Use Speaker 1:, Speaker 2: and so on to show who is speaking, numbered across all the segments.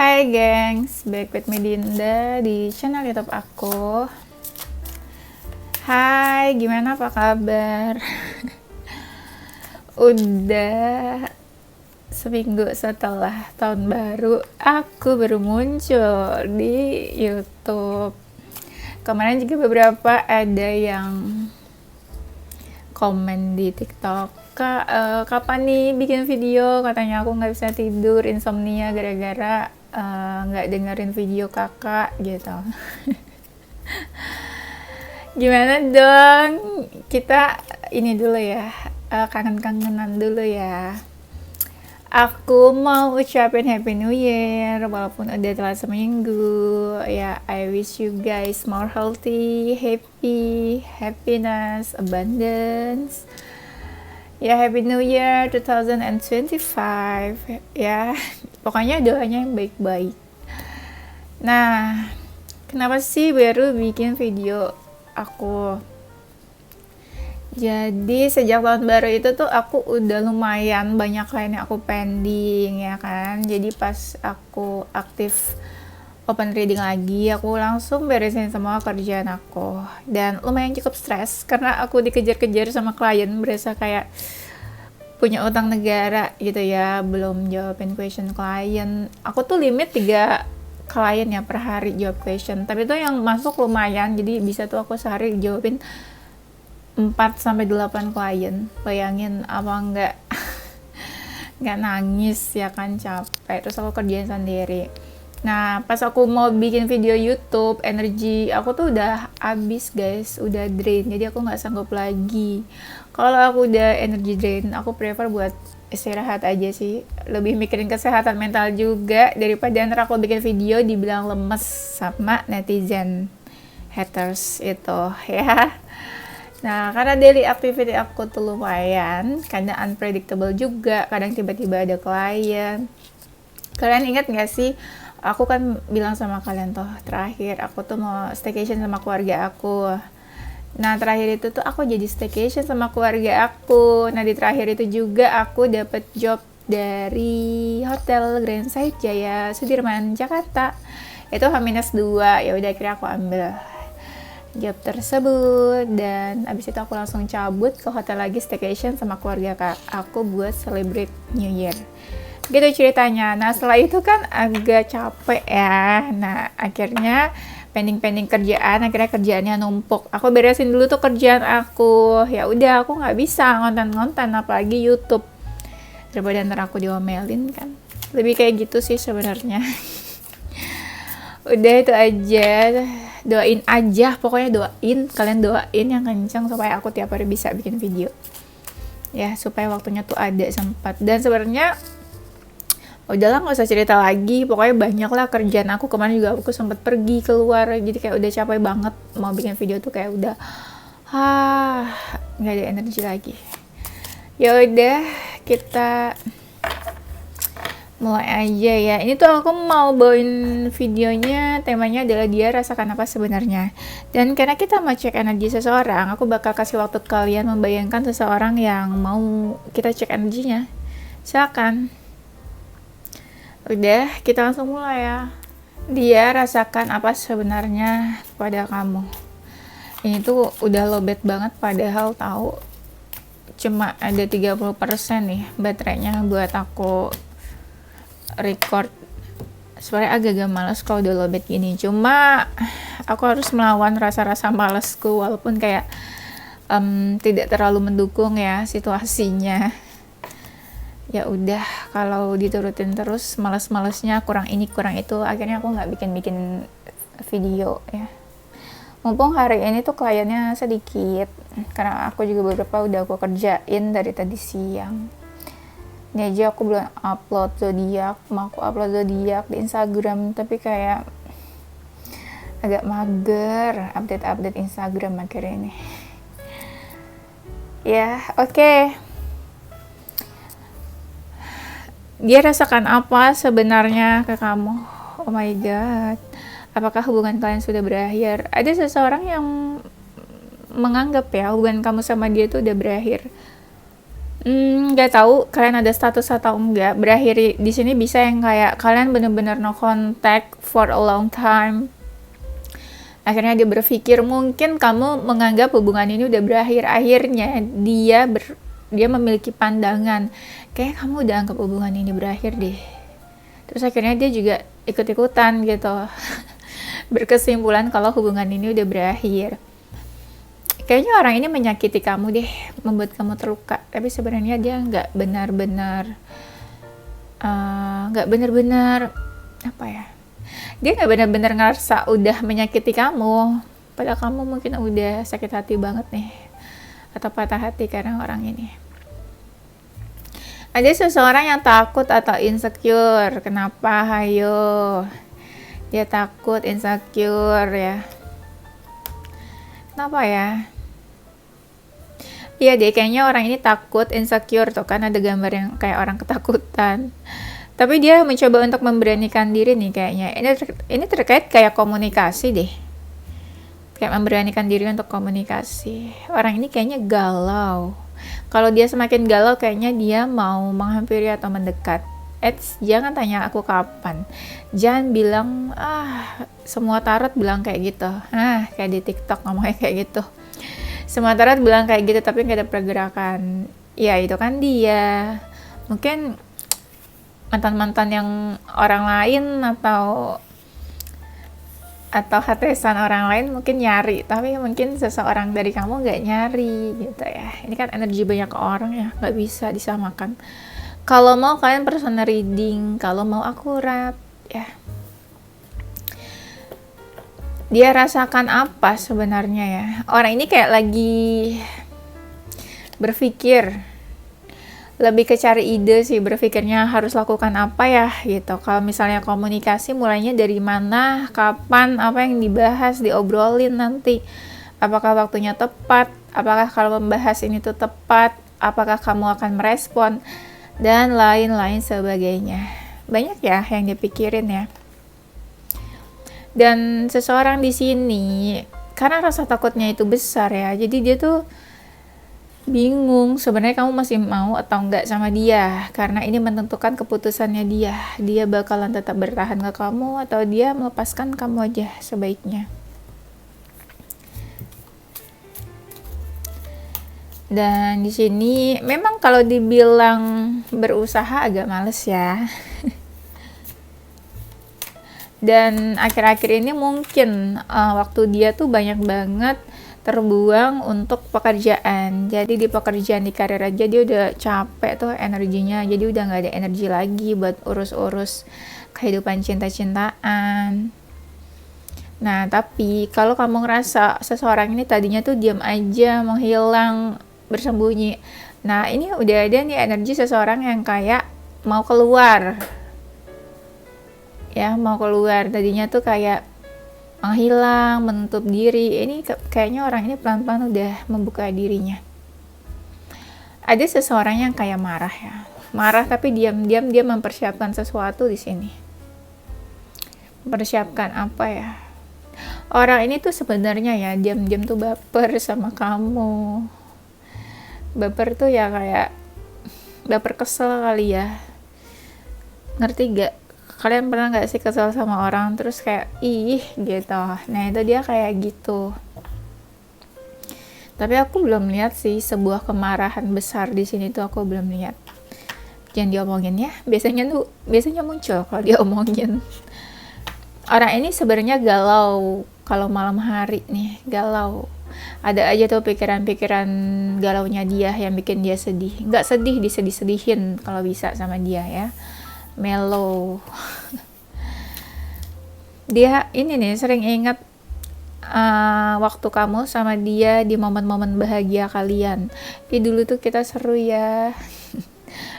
Speaker 1: Hai gengs, back with me Dinda di channel YouTube aku. Hai, gimana apa kabar? Udah seminggu setelah tahun baru, aku baru muncul di YouTube. Kemarin juga beberapa ada yang komen di TikTok, Kak, kapan nih bikin video? Katanya aku nggak bisa tidur, insomnia gara-gara nggak dengerin video kakak gitu. Gimana dong? Kita ini dulu ya, kangen-kangenan dulu ya. Aku mau ucapin Happy New Year walaupun udah telat seminggu. Ya, I wish you guys more healthy, happy, happiness, abundance. Ya, Happy New Year 2025. Ya, pokoknya doanya yang baik-baik. Nah, kenapa sih baru bikin video aku? Jadi sejak tahun baru itu tuh aku udah lumayan banyak klien yang aku pending ya kan. Jadi pas aku aktif open reading lagi, aku langsung beresin semua kerjaan aku. Dan lumayan cukup stres karena aku dikejar-kejar sama klien, berasa kayak punya utang negara gitu ya, belum jawabin question klien. Aku tuh limit 3 klien ya per hari jawab question. Tapi itu yang masuk lumayan, jadi bisa tuh aku sehari jawabin 4-8 klien. Bayangin apa nggak nangis ya kan, capek. Terus aku kerjain sendiri. Nah, pas aku mau bikin video YouTube, energi aku tuh udah habis guys, udah drain. Jadi aku nggak sanggup lagi. Kalau aku udah energi drain, aku prefer buat istirahat aja sih. Lebih mikirin kesehatan mental juga daripada ntar aku bikin video dibilang lemes sama netizen haters itu ya. Nah, karena daily activity aku tuh lumayan, kadang unpredictable juga, kadang tiba-tiba ada klien. Kalian ingat gak sih, aku kan bilang sama kalian tuh, terakhir aku tuh mau staycation sama keluarga aku. Nah, terakhir itu tuh aku jadi staycation sama keluarga aku. Nah, di terakhir itu juga aku dapet job dari Hotel Grand Site Jaya Sudirman, Jakarta. Itu H-2, ya udah akhirnya aku ambil job tersebut, dan abis itu aku langsung cabut ke hotel lagi staycation sama keluarga aku buat celebrate New Year gitu ceritanya. Nah, setelah itu kan agak capek ya. Nah, akhirnya pending kerjaan, akhirnya kerjaannya numpuk. Aku beresin dulu tuh kerjaan aku. Ya udah, aku nggak bisa ngonten apalagi YouTube, daripada ntar aku diomelin kan. Lebih kayak gitu sih sebenarnya. Udah itu aja, doain aja, pokoknya doain, kalian doain yang kencang supaya aku tiap hari bisa bikin video ya, supaya waktunya tuh ada sempat. Dan sebenarnya udahlah, nggak usah cerita lagi, pokoknya banyak lah kerjaan aku. Kemarin juga aku sempat pergi keluar, jadi kayak udah capek banget mau bikin video tuh, kayak udah nggak ada energi lagi. Ya udah, kita mulai aja ya. Ini tuh aku mau bawain videonya, temanya adalah dia rasakan apa sebenarnya. Dan karena kita mau cek energi seseorang, aku bakal kasih waktu kalian membayangkan seseorang yang mau kita cek energinya. Silakan. Udah, kita langsung mulai ya. Dia rasakan apa sebenarnya pada kamu. Ini tuh udah lowbat banget, padahal tahu cuma ada 30% nih baterainya buat aku record. Sebenarnya agak-agak males kalau udah lowbat gini, cuma aku harus melawan rasa-rasa malesku walaupun kayak tidak terlalu mendukung ya situasinya. Ya udah, kalau diturutin terus males-malesnya, kurang ini kurang itu, akhirnya aku nggak bikin video ya. Mumpung hari ini tuh kliennya sedikit, karena aku juga beberapa udah aku kerjain dari tadi siang. Ini aja aku belum upload zodiak, mau aku upload zodiak di Instagram, tapi kayak agak mager update Instagram akhir ini. Ya, oke. Dia rasakan apa sebenarnya ke kamu? Oh my god. Apakah hubungan kalian sudah berakhir? Ada seseorang yang menganggap ya hubungan kamu sama dia itu udah berakhir. Nggak tahu kalian ada status atau enggak. Berakhir di sini bisa yang kayak kalian bener-bener no contact for a long time. Akhirnya dia berpikir mungkin kamu menganggap hubungan ini udah berakhir. Akhirnya dia memiliki pandangan kayak kamu udah anggap hubungan ini berakhir deh. Terus akhirnya dia juga ikut-ikutan gitu. Berkesimpulan kalau hubungan ini udah berakhir. Kayaknya orang ini menyakiti kamu deh, membuat kamu terluka. Tapi sebenarnya dia nggak benar-benar apa ya? Dia nggak benar-benar ngerasa udah menyakiti kamu. Padahal kamu mungkin udah sakit hati banget nih, atau patah hati karena orang ini. Ada seseorang yang takut atau insecure. Kenapa? Hayo. Dia takut, insecure ya. Kenapa ya? Iya deh, kayaknya orang ini takut, insecure tuh kan ada gambar yang kayak orang ketakutan. Tapi dia mencoba untuk memberanikan diri nih kayaknya. Ini terkait kayak komunikasi deh. Kayak memberanikan diri untuk komunikasi. Orang ini kayaknya galau. Kalau dia semakin galau kayaknya dia mau menghampiri atau mendekat. Jangan tanya aku kapan. Jangan bilang, semua tarot bilang kayak gitu. Kayak di TikTok ngomongnya kayak gitu. Semua tarot bilang kayak gitu tapi nggak ada pergerakan. Ya itu kan dia. Mungkin mantan-mantan yang orang lain atau hatesan orang lain mungkin nyari, tapi mungkin seseorang dari kamu nggak nyari gitu ya. Ini kan energi banyak orang ya, nggak bisa disamakan. Kalau mau kalian personal reading, kalau mau akurat ya. Dia rasakan apa sebenarnya ya? Orang ini kayak lagi berpikir, lebih ke cari ide sih, berpikirnya harus lakukan apa ya gitu. Kalau misalnya komunikasi mulainya dari mana, kapan, apa yang dibahas, diobrolin nanti. Apakah waktunya tepat? Apakah kalau membahas ini tuh tepat? Apakah kamu akan merespon? Dan lain-lain sebagainya. Banyak ya yang dipikirin ya. Dan seseorang di sini karena rasa takutnya itu besar ya, jadi dia tuh bingung sebenarnya kamu masih mau atau enggak sama dia, karena ini menentukan keputusannya dia bakalan tetap bertahan ke kamu atau dia melepaskan kamu aja sebaiknya. Dan di sini memang kalau dibilang berusaha agak males ya. Dan akhir-akhir ini mungkin waktu dia tuh banyak banget terbuang untuk pekerjaan. Jadi di pekerjaan, di karir aja dia udah capek tuh energinya. Jadi udah gak ada energi lagi buat urus-urus kehidupan cinta-cintaan. Nah tapi kalau kamu ngerasa seseorang ini tadinya tuh diam aja, menghilang, bersembunyi. Nah ini udah ada nih energi seseorang yang kayak mau keluar. Ya mau keluar, tadinya tuh kayak menghilang, menutup diri. Ini kayaknya orang ini pelan-pelan udah membuka dirinya. Ada seseorang yang kayak marah ya, marah tapi diam-diam dia mempersiapkan sesuatu di sini. Mempersiapkan apa ya? Orang ini tuh sebenarnya ya diam-diam tuh baper sama kamu. Baper tuh ya kayak baper kesel kali ya. Ngerti gak? Kalian pernah gak sih kesel sama orang terus kayak ih gitu. Nah itu dia kayak gitu. Tapi aku belum lihat sih sebuah kemarahan besar di sini tuh, aku belum lihat. Jangan diomongin ya. Biasanya muncul kalau diomongin. Orang ini sebenarnya galau kalau malam hari nih, galau. Ada aja tuh pikiran-pikiran galaunya dia yang bikin dia sedih. Nggak sedih, disedih-sedihin kalau bisa sama dia ya. Mellow. Dia ini nih sering ingat waktu kamu sama dia di momen-momen bahagia kalian. Dulu tuh kita seru ya.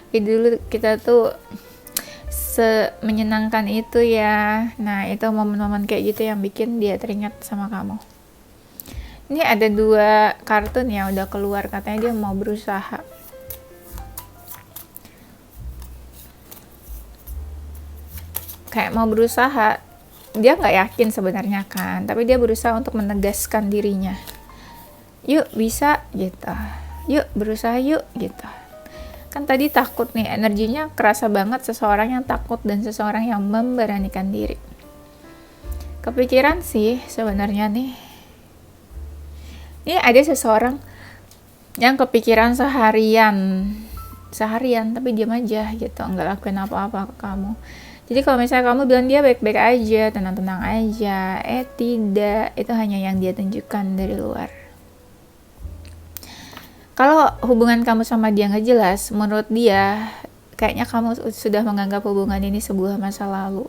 Speaker 1: Dulu kita tuh menyenangkan itu ya. Nah itu momen-momen kayak gitu yang bikin dia teringat sama kamu. Ini ada 2 kartun yang udah keluar, katanya dia mau berusaha. Kayak mau berusaha, dia nggak yakin sebenarnya kan, tapi dia berusaha untuk menegaskan dirinya. Yuk bisa gitu, yuk berusaha yuk gitu. Kan tadi takut nih, energinya kerasa banget seseorang yang takut dan seseorang yang memberanikan diri. Kepikiran sih sebenarnya nih. Ini ada seseorang yang kepikiran seharian tapi diam aja gitu, nggak lakuin apa-apa ke kamu. Jadi kalau misalnya kamu bilang dia baik-baik aja, tenang-tenang aja, tidak, itu hanya yang dia tunjukkan dari luar. Kalau hubungan kamu sama dia nggak jelas, menurut dia kayaknya kamu sudah menganggap hubungan ini sebuah masa lalu.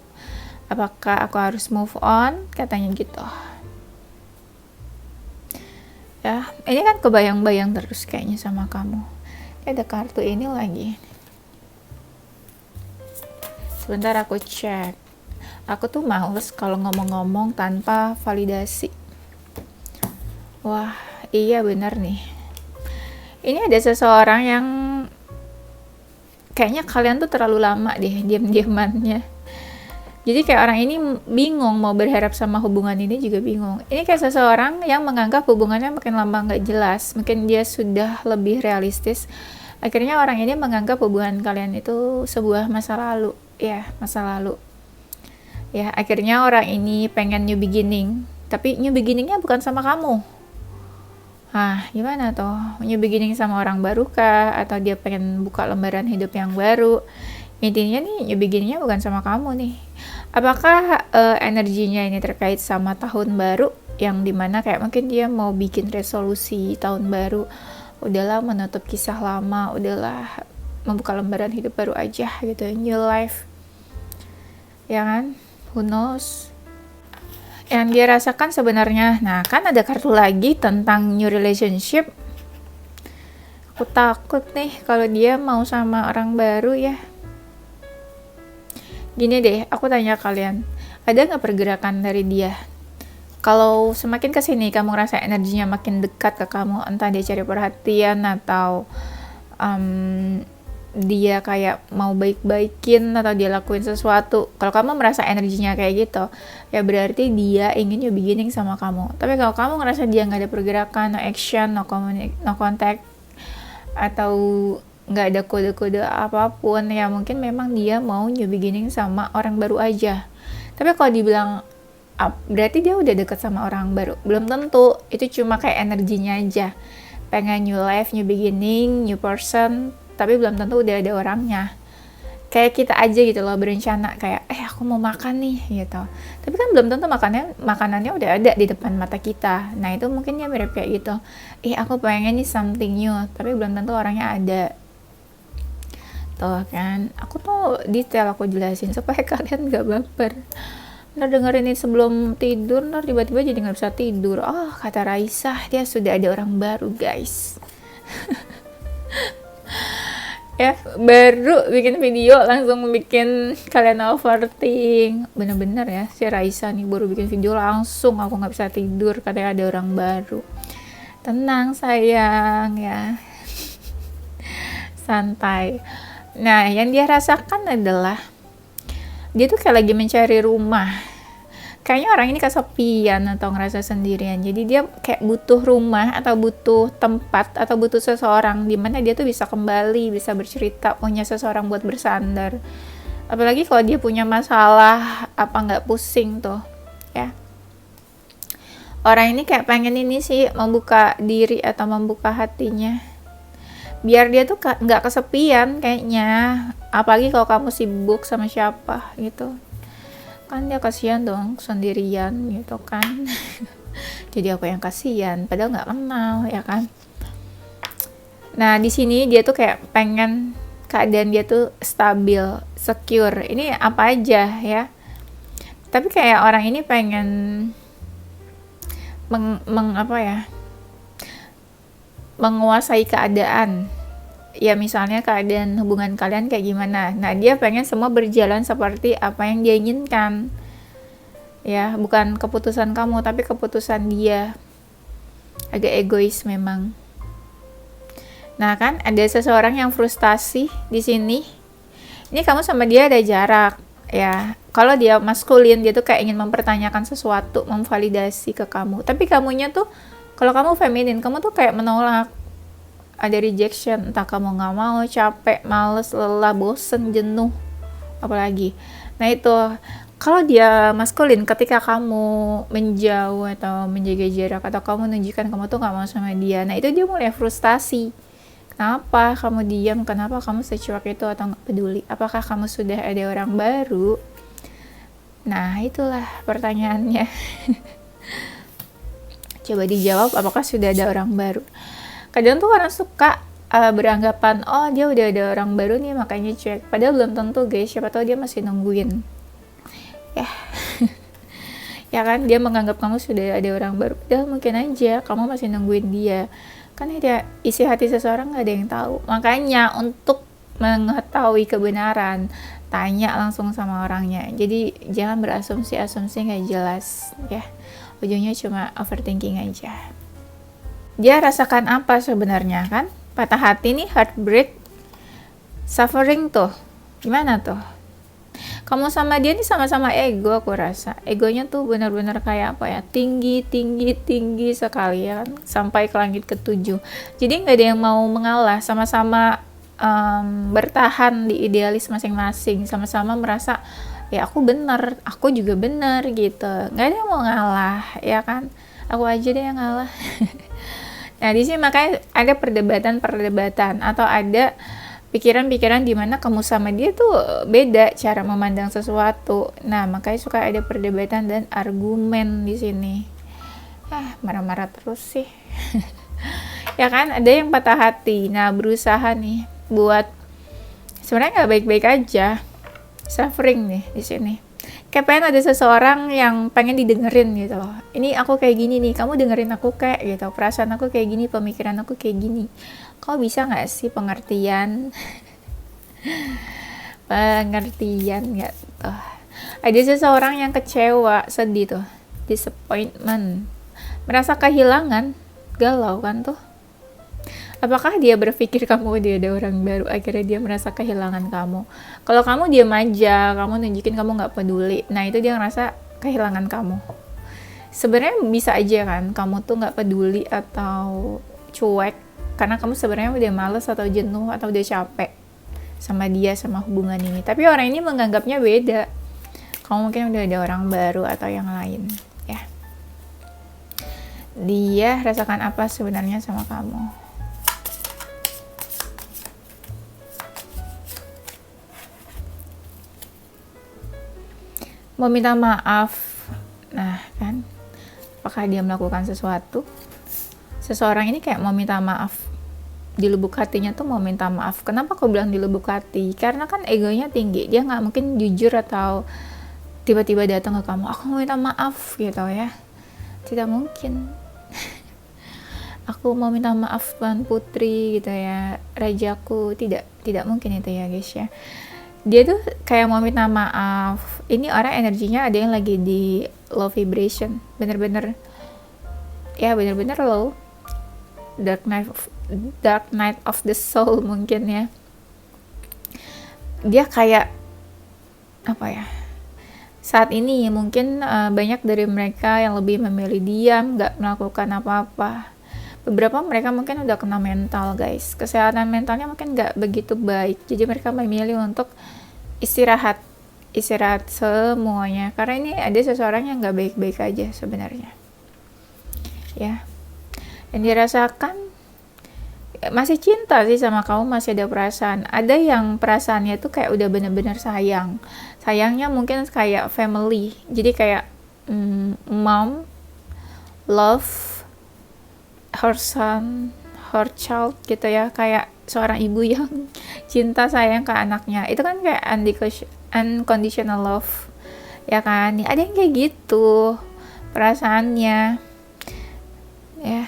Speaker 1: Apakah aku harus move on? Katanya gitu. Ya, ini kan kebayang-bayang terus kayaknya sama kamu. Ada kartu ini lagi. Sebentar aku cek. Aku tuh males kalau ngomong-ngomong tanpa validasi. Wah, iya benar nih. Ini ada seseorang yang kayaknya kalian tuh terlalu lama deh diam-diamannya. Jadi kayak orang ini bingung mau berharap sama hubungan ini juga bingung. Ini kayak seseorang yang menganggap hubungannya makin lama nggak jelas. Mungkin dia sudah lebih realistis. Akhirnya orang ini menganggap hubungan kalian itu sebuah masa lalu. Ya, masa lalu. Ya, akhirnya orang ini pengen new beginning. Tapi new beginningnya bukan sama kamu. Gimana tuh? New beginning sama orang baru kah? Atau dia pengen buka lembaran hidup yang baru? Intinya nih, new beginningnya bukan sama kamu nih. Apakah energinya ini terkait sama tahun baru? Yang dimana kayak mungkin dia mau bikin resolusi tahun baru. Udahlah menutup kisah lama, udahlah membuka lembaran hidup baru aja gitu. New life. Ya kan? Who knows? Yang dia rasakan sebenarnya, nah kan ada kartu lagi tentang new relationship. Aku takut nih kalau dia mau sama orang baru ya. Gini deh, aku tanya kalian, ada nggak pergerakan dari dia? Kalau semakin kesini kamu ngerasa energinya makin dekat ke kamu, entah dia cari perhatian atau dia kayak mau baik-baikin atau dia lakuin sesuatu. Kalau kamu merasa energinya kayak gitu, ya berarti dia ingin new beginning sama kamu. Tapi kalau kamu ngerasa dia nggak ada pergerakan, no action, no contact, atau nggak ada kode-kode apapun, ya mungkin memang dia mau new beginning sama orang baru aja. Tapi kalau dibilang berarti dia udah deket sama orang baru, belum tentu. Itu cuma kayak energinya aja, pengen new life, new beginning, new person, tapi belum tentu udah ada orangnya. Kayak kita aja gitu loh, berencana kayak aku mau makan nih gitu, tapi kan belum tentu makanannya udah ada di depan mata kita. Nah itu mungkin dia mirip kayak gitu, aku pengen nih something new, tapi belum tentu orangnya ada. Tuh kan, aku tuh detail aku jelasin supaya kalian gak baper. Ntar dengerin ini sebelum tidur, ntar tiba-tiba jadi gak bisa tidur. Kata Raisa, dia sudah ada orang baru guys. Ya, baru bikin video langsung bikin kalian overthink. Bener-bener ya, si Raisa nih baru bikin video langsung aku gak bisa tidur, katanya ada orang baru. Tenang sayang ya. Santai. Nah, yang dia rasakan adalah dia tuh kayak lagi mencari rumah. Kayaknya orang ini kesepian atau ngerasa sendirian. Jadi dia kayak butuh rumah atau butuh tempat atau butuh seseorang di mana dia tuh bisa kembali, bisa bercerita, punya seseorang buat bersandar. Apalagi kalau dia punya masalah, apa nggak pusing tuh, ya. Orang ini kayak pengen ini sih, membuka diri atau membuka hatinya. Biar dia tuh nggak kesepian kayaknya. Apalagi kalau kamu sibuk sama siapa gitu. Kan dia kasihan dong sendirian gitu kan. Jadi aku yang kasihan padahal nggak kenal ya kan. Nah di sini dia tuh kayak pengen keadaan dia tuh stabil, secure. Ini apa aja ya. Tapi kayak orang ini pengen menguasai keadaan. Ya misalnya keadaan hubungan kalian kayak gimana. Nah dia pengen semua berjalan seperti apa yang dia inginkan. Ya bukan keputusan kamu tapi keputusan dia. Agak egois memang. Nah kan ada seseorang yang frustasi di sini. Ini kamu sama dia ada jarak ya. Kalau dia maskulin dia tuh kayak ingin mempertanyakan sesuatu, memvalidasi ke kamu. Tapi kamunya tuh, kalau kamu feminin, kamu tuh kayak menolak. ada rejection, entah kamu nggak mau, capek, males, lelah, bosen, jenuh, apalagi. Nah itu, kalau dia maskulin, ketika kamu menjauh atau menjaga jarak atau kamu menunjukkan kamu tuh nggak mau sama dia, nah itu dia mulai frustasi. Kenapa kamu diam? Kenapa kamu secuek itu atau nggak peduli? Apakah kamu sudah ada orang baru? Nah itulah pertanyaannya. Coba dijawab, apakah sudah ada orang baru? Kadang tuh orang suka beranggapan, oh dia udah ada orang baru nih makanya cuek. Padahal belum tentu guys, siapa tahu dia masih nungguin. Ya, ya kan, dia menganggap kamu sudah ada orang baru. Padahal mungkin aja kamu masih nungguin dia. Kan ada isi hati seseorang gak ada yang tahu. Makanya untuk mengetahui kebenaran, tanya langsung sama orangnya. Jadi jangan berasumsi-asumsi gak jelas ya. Ujungnya cuma overthinking aja. Dia rasakan apa sebenarnya kan? Patah hati nih, heartbreak, suffering tuh. Gimana tuh? Kamu sama dia nih sama-sama ego, aku rasa. Egonya tuh benar-benar kayak apa ya? Tinggi sekali ya kan? Sampai ke langit ketujuh. Jadi nggak ada yang mau mengalah, sama-sama bertahan di idealis masing-masing, sama-sama merasa ya aku benar, aku juga benar gitu. Nggak ada yang mau ngalah, ya kan? Aku aja deh yang ngalah. Nah, di sini makanya ada perdebatan atau ada pikiran-pikiran di mana kamu sama dia tuh beda cara memandang sesuatu. Nah, makanya suka ada perdebatan dan argumen di sini. Marah-marah terus sih. Ya kan, ada yang patah hati. Nah, berusaha nih buat sebenarnya nggak baik-baik aja. Suffering nih di sini. Kayak pengen ada seseorang yang pengen didengerin gitu loh. Ini aku kayak gini nih, kamu dengerin aku kayak gitu. Perasaan aku kayak gini, pemikiran aku kayak gini. Kau bisa nggak sih pengertian? Pengertian nggak tuh? Ada seseorang yang kecewa, sedih tuh, disappointment, merasa kehilangan, galau kan tuh. Apakah dia berpikir kamu udah ada orang baru, akhirnya dia merasa kehilangan kamu? Kalau kamu diam aja, kamu nunjukin kamu nggak peduli, nah itu dia ngerasa kehilangan kamu. Sebenarnya bisa aja kan, kamu tuh nggak peduli atau cuek, karena kamu sebenarnya udah males atau jenuh atau udah capek sama dia, sama hubungan ini. Tapi orang ini menganggapnya beda. Kamu mungkin udah ada orang baru atau yang lain, ya. Dia rasakan apa sebenarnya sama kamu? Mau minta maaf. Nah kan, apakah dia melakukan sesuatu? Seseorang ini kayak mau minta maaf, di lubuk hatinya tuh mau minta maaf. Kenapa aku bilang di lubuk hati? Karena kan egonya tinggi, dia nggak mungkin jujur atau tiba-tiba datang ke kamu, aku mau minta maaf gitu ya, tidak mungkin. Aku mau minta maaf Tuan Putri gitu ya, rajaku, tidak mungkin itu ya guys ya. Dia tuh kayak mau minta maaf. Ini orang energinya ada yang lagi di low vibration, bener-bener low, dark night of the soul mungkin ya. Dia kayak apa ya, saat ini mungkin banyak dari mereka yang lebih memilih diam, gak melakukan apa-apa. Beberapa mereka mungkin udah kena mental guys, kesehatan mentalnya mungkin gak begitu baik, jadi mereka memilih untuk istirahat semuanya, karena ini ada seseorang yang gak baik-baik aja sebenarnya ya. Yang dirasakan masih cinta sih sama kamu, masih ada perasaan. Ada yang perasaannya tuh kayak udah bener-bener sayangnya mungkin kayak family, jadi kayak mom love her son, her child gitu ya, kayak seorang ibu yang cinta sayang ke anaknya. Itu kan kayak unconditional love ya kan. Ada yang kayak gitu perasaannya ya.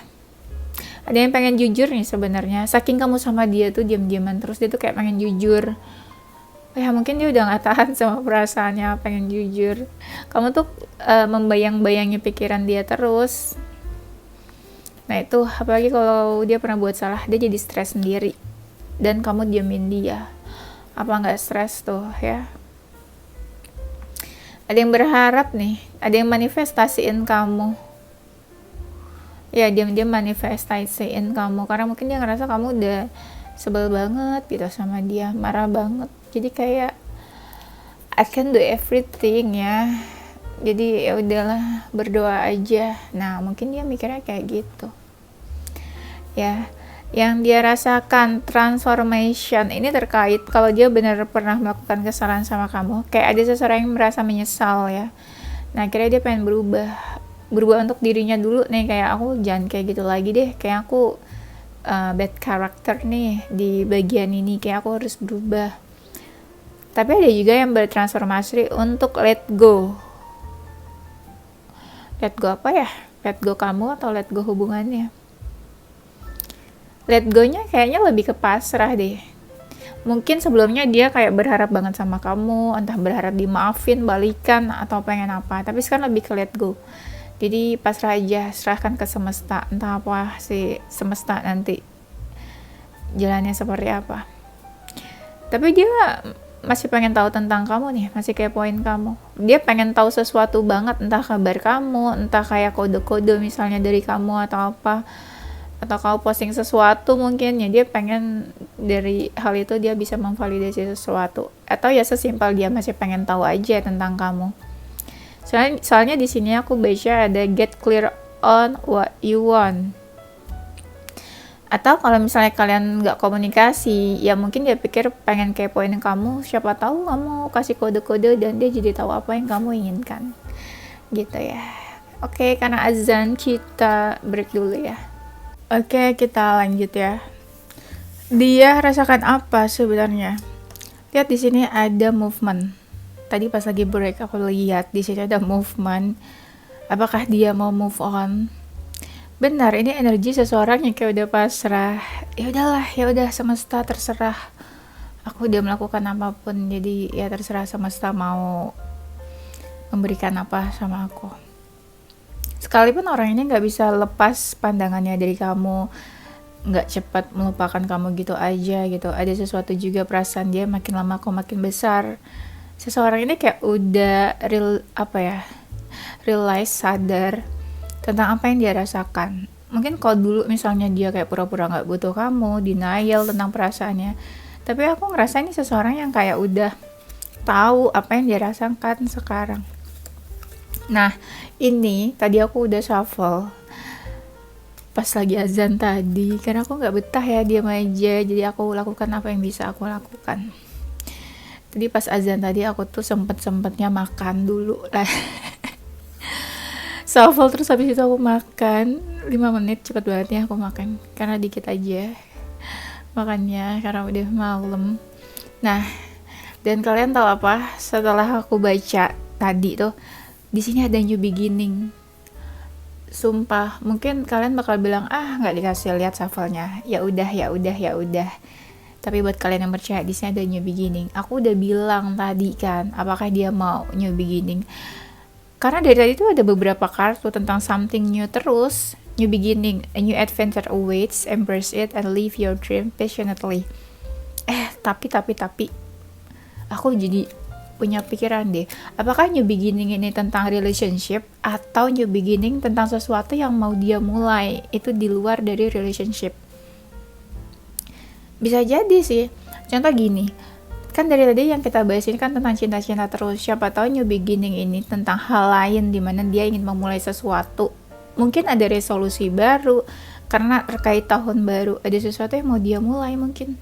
Speaker 1: Ada yang pengen jujur nih sebenarnya, saking kamu sama dia tuh diam-diaman terus, dia tuh kayak pengen jujur ya. Mungkin dia udah gak tahan sama perasaannya, pengen jujur. Kamu tuh membayang-bayangi pikiran dia terus. Nah itu, apalagi kalau dia pernah buat salah, dia jadi stres sendiri dan kamu diamin dia. Apa nggak stres tuh ya? Ada yang berharap nih, ada yang manifestasiin kamu ya diam-diam manifestasiin kamu, karena mungkin dia ngerasa kamu udah sebel banget gitu sama dia, marah banget, jadi kayak I can do everything ya, jadi ya udahlah berdoa aja. Nah mungkin dia mikirnya kayak gitu ya. Yang dia rasakan transformation ini terkait kalau dia benar pernah melakukan kesalahan sama kamu, kayak ada seseorang yang merasa menyesal ya. Nah akhirnya dia pengen berubah untuk dirinya dulu nih, kayak aku jangan kayak gitu lagi deh, kayak aku bad character nih di bagian ini, kayak aku harus berubah. Tapi ada juga yang bertransformasi untuk let go. Let go apa ya? Let go kamu atau let go hubungannya? Let go-nya kayaknya lebih ke pasrah deh. Mungkin sebelumnya dia kayak berharap banget sama kamu, entah berharap dimaafin, balikan, atau pengen apa. Tapi sekarang lebih ke let go. Jadi pasrah aja, serahkan ke semesta. Entah apa si semesta nanti jalannya seperti apa. Tapi dia masih pengen tahu tentang kamu nih, masih kepoin kamu. Dia pengen tahu sesuatu banget, entah kabar kamu, entah kayak kode-kode misalnya dari kamu atau apa. Atau kau posting sesuatu mungkin ya, dia pengen dari hal itu dia bisa memvalidasi sesuatu, atau ya sesimpel dia masih pengen tahu aja tentang kamu. Soalnya di sini aku baca ada get clear on what you want. Atau kalau misalnya kalian nggak komunikasi, ya mungkin dia pikir pengen kepoin kamu, siapa tahu kamu kasih kode-kode dan dia jadi tahu apa yang kamu inginkan gitu ya. Oke, karena azan kita break dulu ya. Oke, kita lanjut ya. Dia rasakan apa sebenarnya? Lihat di sini ada movement. Tadi pas lagi break aku lihat di sini ada movement. Apakah dia mau move on? Benar, ini energi seseorang yang kayak udah pasrah. Ya udahlah, ya udah semesta terserah. Aku udah melakukan apapun, jadi ya terserah semesta mau memberikan apa sama aku. Sekalipun orang ini nggak bisa lepas pandangannya dari kamu, nggak cepat melupakan kamu gitu aja gitu. Ada sesuatu juga, perasaan dia makin lama kok makin besar. Seseorang ini kayak udah realize, sadar tentang apa yang dia rasakan. Mungkin kalau dulu misalnya dia kayak pura-pura nggak butuh kamu, denial tentang perasaannya. Tapi aku ngerasa ini seseorang yang kayak udah tahu apa yang dia rasakan sekarang. Nah, ini tadi aku udah shuffle pas lagi azan tadi, karena aku nggak betah ya diam aja, jadi aku lakukan apa yang bisa aku lakukan. Jadi pas azan tadi aku tuh sempetnya makan dulu lah. Shuffle terus habis itu aku makan 5 menit, cepet banget ya aku makan, karena dikit aja makannya karena udah malam. Nah, dan kalian tahu apa? Setelah aku baca tadi tuh, di sini ada new beginning. Sumpah, mungkin kalian bakal bilang nggak dikasih lihat shuffle-nya. Ya udah. Tapi buat kalian yang percaya, di sini ada new beginning. Aku udah bilang tadi kan, apakah dia mau new beginning? Karena dari tadi tuh ada beberapa kartu tentang something new terus. New beginning, a new adventure awaits, embrace it and live your dream passionately. Tapi aku jadi punya pikiran deh, apakah new beginning ini tentang relationship atau new beginning tentang sesuatu yang mau dia mulai itu di luar dari relationship? Bisa jadi sih. Contoh gini, kan dari tadi yang kita bahas ini kan tentang cinta-cinta terus. Siapa tahu new beginning ini tentang hal lain, dimana dia ingin memulai sesuatu. Mungkin ada resolusi baru karena terkait tahun baru, ada sesuatu yang mau dia mulai mungkin.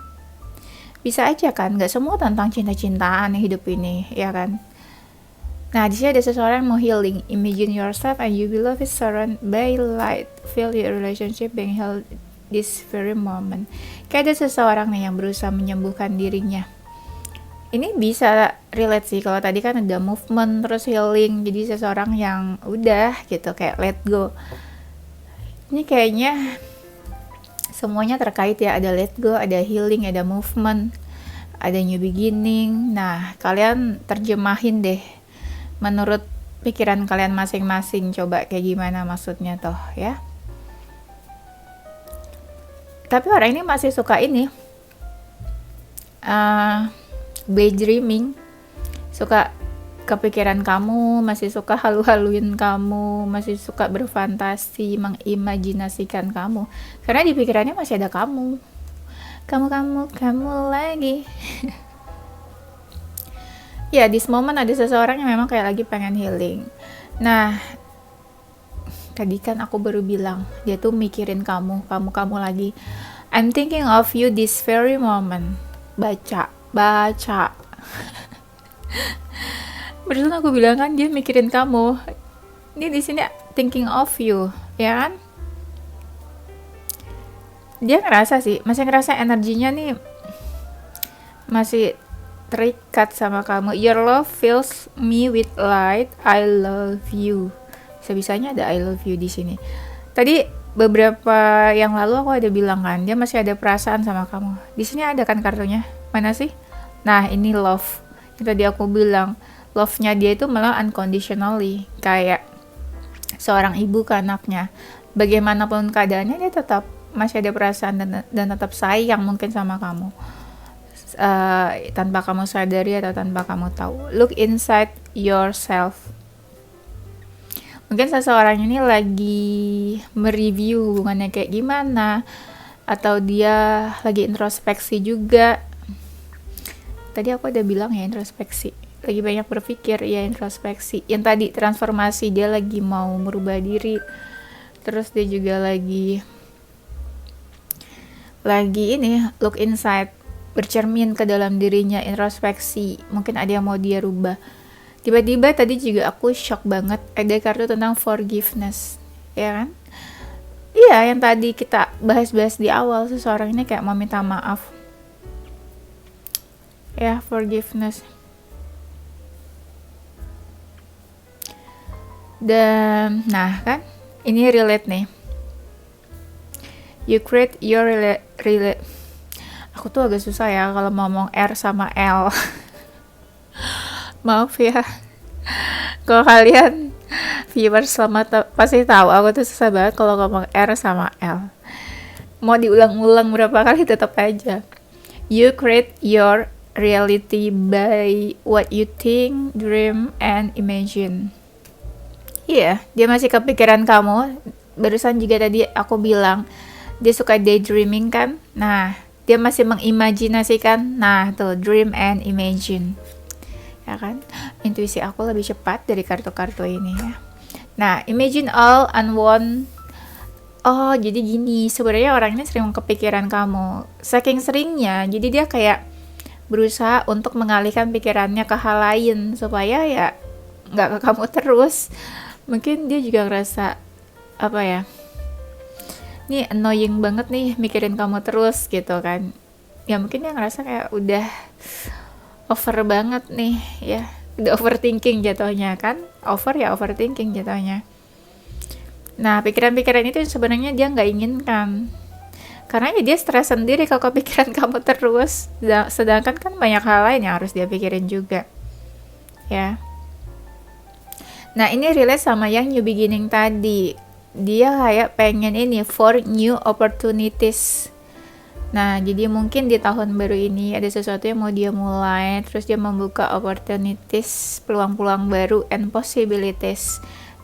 Speaker 1: Bisa aja kan, nggak semua tentang cinta-cintaan yang hidup ini, ya kan? Nah, di sini ada seseorang yang mau healing. Imagine yourself and you beloved surrounded by light. Feel your relationship being held this very moment. Kayak ada seseorang nih yang berusaha menyembuhkan dirinya. Ini bisa relate sih, kalau tadi kan ada movement terus healing. Jadi seseorang yang udah gitu, kayak let go. Ini kayaknya semuanya terkait ya, ada let go, ada healing, ada movement, ada new beginning. Nah, kalian terjemahin deh menurut pikiran kalian masing-masing, coba kayak gimana maksudnya toh ya. Tapi orang ini masih suka ini daydreaming, suka kepikiran kamu, masih suka halu-haluin kamu, masih suka berfantasi, mengimajinasikan kamu. Karena di pikirannya masih ada kamu. Kamu lagi. Ya, this moment ada seseorang yang memang kayak lagi pengen healing. Nah, tadi kan aku baru bilang, dia tuh mikirin kamu lagi. I'm thinking of you this very moment. Baca. Barusan aku bilang kan dia mikirin kamu. Ini di sini thinking of you, ya kan? Dia masih ngerasa energinya nih masih terikat sama kamu. Your love fills me with light. I love you. Sebisanya ada I love you di sini. Tadi beberapa yang lalu aku ada bilang kan, dia masih ada perasaan sama kamu. Di sini ada kan kartunya? Mana sih? Nah, ini love. Yang tadi aku bilang, love-nya dia itu malah unconditionally, kayak seorang ibu ke anaknya. Bagaimanapun keadaannya, dia tetap masih ada perasaan dan tetap sayang mungkin sama kamu. Tanpa kamu sadari atau tanpa kamu tahu. Look inside yourself. Mungkin seseorang ini lagi mereview hubungannya kayak gimana, atau dia lagi introspeksi juga. Tadi aku udah bilang ya, introspeksi. Lagi banyak berpikir, ya introspeksi. Yang tadi transformasi, dia lagi mau merubah diri. Terus dia juga lagi ini, look inside, bercermin ke dalam dirinya, introspeksi. Mungkin ada yang mau dia rubah. Tiba-tiba tadi juga aku shock banget, ada kartu tentang forgiveness, ya kan? Iya, yang tadi kita bahas-bahas di awal, seseorang ini kayak mau minta maaf. Ya, forgiveness. Dan, nah kan, ini relate nih. You create your relate. Aku tuh agak susah ya kalau ngomong R sama L. Maaf ya. Kalau kalian viewers pasti tahu aku tuh susah banget kalau ngomong R sama L. Mau diulang-ulang berapa kali tetap aja. You create your reality by what you think, dream, and imagine. Iya, dia masih kepikiran kamu. Barusan juga tadi aku bilang dia suka daydreaming kan. Nah, dia masih mengimajinasikan. Nah, tuh dream and imagine. Ya kan? Intuisi aku lebih cepat dari kartu-kartu ini ya. Nah, imagine all unwanted. Oh, jadi gini, sebenarnya orang ini sering kepikiran kamu. Saking seringnya, jadi dia kayak berusaha untuk mengalihkan pikirannya ke hal lain supaya ya nggak ke kamu terus. Mungkin dia juga ngerasa apa ya? Ini annoying banget nih mikirin kamu terus gitu kan. Ya mungkin dia ngerasa kayak udah over banget nih ya, udah overthinking jatuhnya kan, overthinking jatuhnya. Nah, pikiran-pikiran itu sebenarnya dia nggak inginkan, karena ya dia stres sendiri kalau kepikiran kamu terus, sedangkan kan banyak hal lain yang harus dia pikirin juga ya. Nah, ini relate sama yang new beginning tadi, dia kayak pengen ini for new opportunities. Nah, jadi mungkin di tahun baru ini ada sesuatu yang mau dia mulai, terus dia membuka opportunities, peluang-peluang baru and possibilities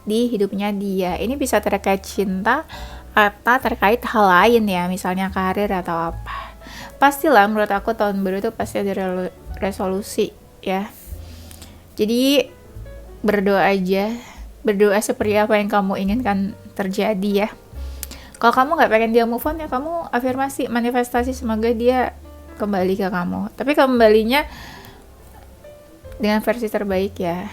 Speaker 1: di hidupnya dia. Ini bisa terkait cinta atau terkait hal lain ya, misalnya karir atau apa. Pastilah menurut aku tahun baru itu pasti ada resolusi ya. Jadi berdoa aja, berdoa seperti apa yang kamu inginkan terjadi ya. Kalau kamu nggak pengen dia move on ya kamu afirmasi, manifestasi semoga dia kembali ke kamu. Tapi kembalinya dengan versi terbaik ya.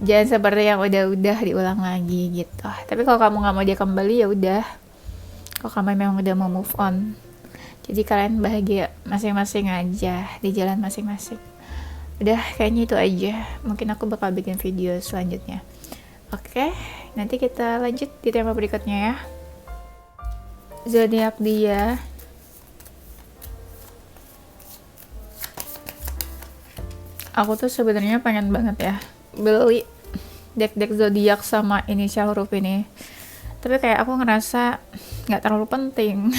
Speaker 1: Jangan seperti yang udah diulang lagi gitu. Tapi kalau kamu nggak mau dia kembali ya udah. Kalau kamu memang udah mau move on, jadi kalian bahagia masing-masing aja di jalan masing-masing. Udah kayaknya itu aja. Mungkin aku bakal bikin video selanjutnya. Oke, nanti kita lanjut di tema berikutnya ya. Zodiak dia. Aku tuh sebenarnya pengen banget ya beli deck-deck zodiak sama inisial huruf ini. Tapi kayak aku ngerasa nggak terlalu penting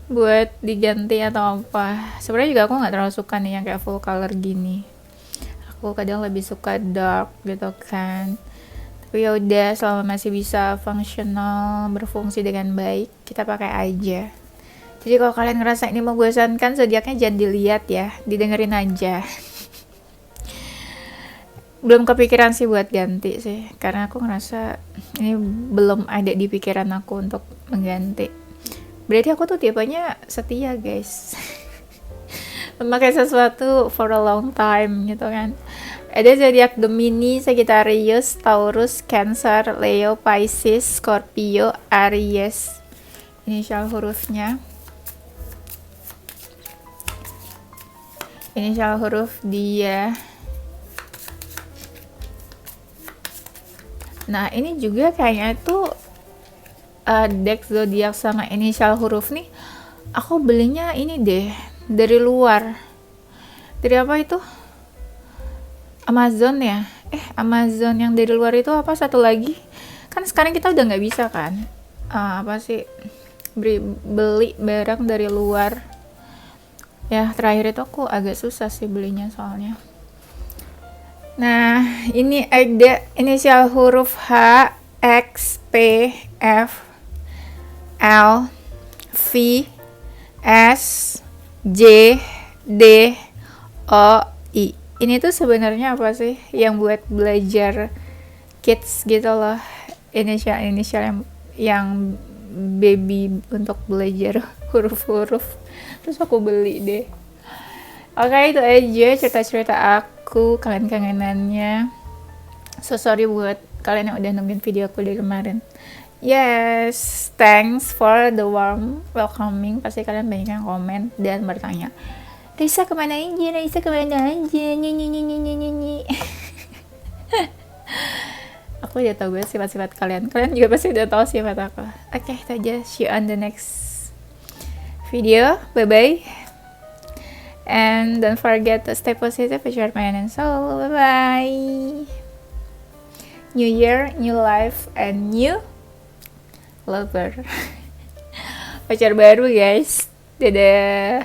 Speaker 1: buat diganti atau apa. Sebenarnya juga aku nggak terlalu suka nih yang kayak full color gini. aku kadang lebih suka dark gitu kan. Tapi ya udah, selama masih bisa fungsional, berfungsi dengan baik, kita pakai aja. Jadi kalau kalian ngerasa ini membosankan, zodiaknya jangan dilihat ya, didengerin aja. Belum kepikiran sih buat ganti sih, karena aku ngerasa ini belum ada di pikiran aku untuk mengganti. Berarti aku tuh tipenya setia guys. Memakai sesuatu for a long time gitu kan. Ada zodiak Gemini, Sagittarius, Taurus, Cancer, Leo, Pisces, Scorpio, Aries. Inisial hurufnya. Inisial huruf dia. Nah, ini juga kayaknya tuh deck zodiak sama inisial huruf nih. Aku belinya ini deh dari luar. Dari apa itu? Amazon ya? Amazon yang dari luar itu apa satu lagi? Kan sekarang kita udah nggak bisa kan? Apa sih? Beli barang dari luar. Ya, terakhir itu aku agak susah sih belinya soalnya. Nah, ini ada inisial huruf H, X, P, F, L, V, S, J, D, O, I. Ini tuh sebenarnya apa sih? Yang buat belajar kids gitu loh. Inisial yang baby untuk belajar huruf-huruf. Terus aku beli deh. Oke, itu aja cerita-cerita aku, kalian kangenannya. So sorry buat kalian yang udah nungguin video aku dari kemarin. Yes, thanks for the warm welcoming. Pasti kalian banyak yang komen dan bertanya, Risa kemana aja, Risa kemana aja, nyanyi. Aku udah tahu gue sifat-sifat kalian. Kalian juga pasti udah tahu sifat aku. Oke, itu aja. See you on the next video. Bye-bye. And don't forget to stay positive, share mind and soul. Bye-bye. New year, new life, and new lover. Pacar baru guys. Dadah.